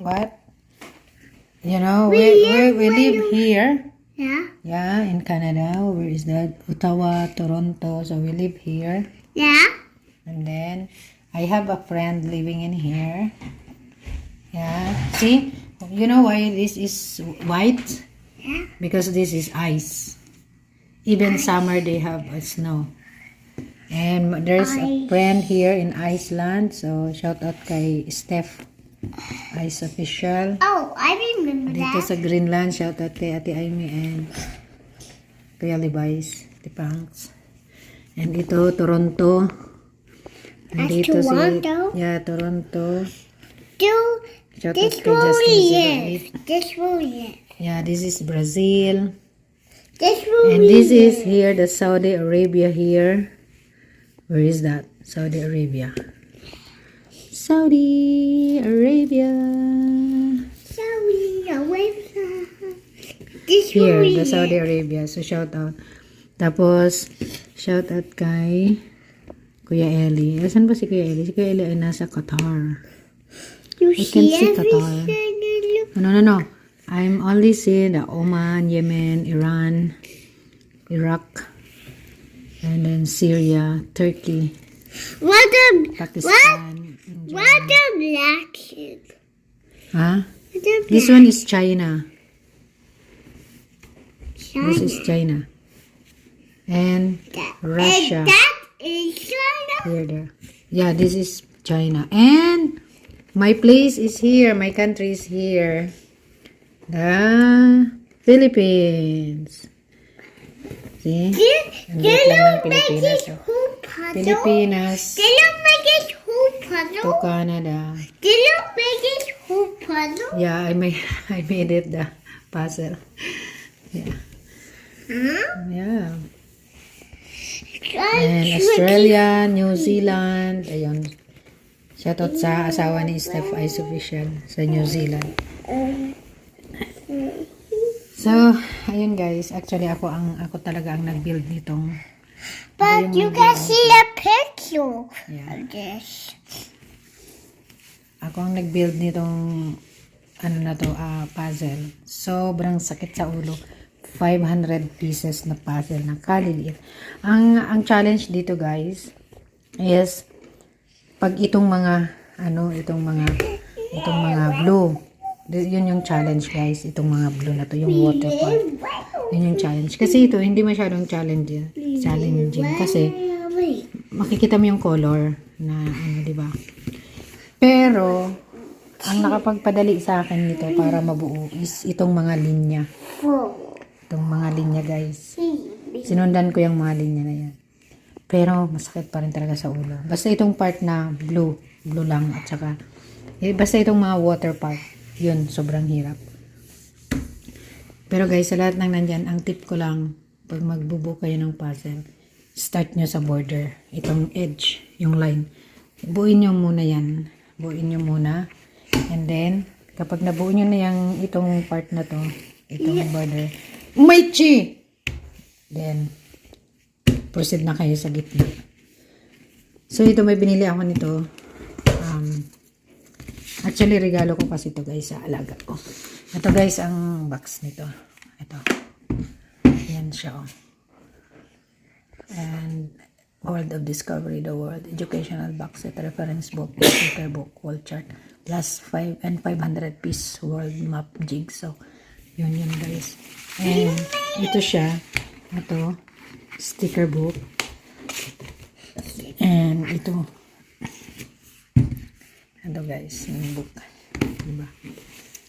What? You know, we live here. Yeah. Yeah, in Canada. Where is that? Ottawa, Toronto. So we live here. Yeah. And then I have a friend living in here. Yeah. See? You know why this is white? Yeah. Because this is ice. Even summer they have snow. And there's a friend here in Iceland. So shout out kay Steph. Ice official. Oh, I remember Dito that. sa Greenland, shout out kay Ate Amy and Kuya Levi's, Ate Panks. And ito, Toronto. And That's dito Toronto? Yeah, Toronto. Shout out This kay where Justin we 08. live. This where we live. Yeah, this is Brazil. This where And we this live. is here, the Saudi Arabia here. Where is that? Saudi Arabia. Saudi Arabia. Saudi Arabia. This Here, where we the live. Saudi Arabia. So, shout out. Tapos, shout out kay Kuya Eli. Saan ba si Kuya Eli? Si Kuya Eli ay nasa Qatar. You I can see Qatar. everything? No. I'm only seeing the Oman, Yemen, Iran, Iraq, and then Syria, Turkey, What the Pakistan. what the black sheep? Huh? What the This black one is China. China? This is China. And Russia. And that is China. Here, there. Yeah, this is China. And my place is here. My country is here. The Philippines. See? Ang They liit lang ng don't make Pilipinas. it Oh. whole puzzle. Pilipinas They don't make it whole to puzzle. Canada. They don't make it whole puzzle. Yeah, I made it the puzzle. Yeah. Huh? Yeah. And Australia, New Zealand. Ayun. Shoutout sa asawa ni Steph Ice Official sa New Zealand. So, ayun guys. Actually, ako talaga ang nag-build nitong. But you can see a picture Yeah. of this. Ako ang nag-build nitong puzzle. Sobrang sakit sa ulo. 500 pieces na puzzle na kaliliit. Ang challenge dito guys is pag itong mga blue. Yun yung challenge guys, itong mga blue na to, yung water part. Yun yung challenge. Kasi ito hindi masyadong challenging kasi makikita mo yung color na di ba? Pero ang nakapagpadali sa akin nito para mabuo is itong mga linya. Itong mga linya guys. Sinundan ko yung mga linya na yan. Pero masakit pa rin talaga sa ulo. Basta itong part na blue lang at saka basta itong mga water part, yun sobrang hirap. Pero guys, sa lahat ng nandyan, ang tip ko lang pag magbubuo kayo ng puzzle, start nyo sa border, itong edge, yung line. Buuin nyo muna yan. Buuin nyo muna. And then, kapag nabuo nyo na yung itong part na to, itong border, Umaychi! Then, proceed na kayo sa gitna. So, ito may binili ako nito. Actually, regalo ko kasi ito guys sa alaga ko. Ito guys, ang box nito. Ito. Yan siya. And, World of Discovery, the World Educational Box Set, Reference Book, Sticker Book, Wall Chart, plus 5 and 500 piece World Map Jigsaw. Yun guys. And, ito siya. Ito, sticker book. And, ito. Ito guys, yung book. Diba?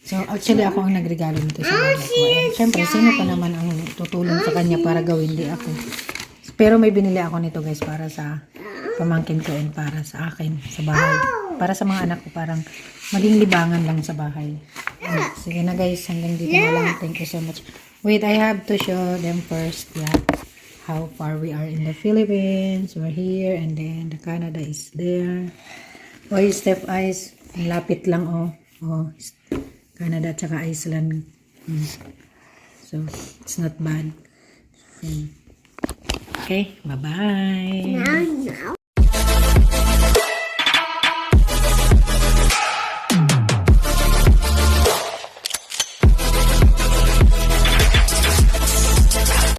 So, actually, ako ang nagregalo nito sa mga ko. And, syempre, sino pa naman ang tutulong sa kanya para gawin? Di ako. Pero may binili ako nito guys para sa pamangkin ko and para sa akin, sa bahay. Para sa mga anak ko, parang maging libangan lang sa bahay. Sige na guys, hanggang dito na lang. Thank you so much. Wait, I have to show them first, how far we are in the Philippines. We're here, and then the Canada is there. Oy, Steph Ice, ang lapit lang, Canada at saka Iceland. So, it's not bad. Okay, bye-bye. Now.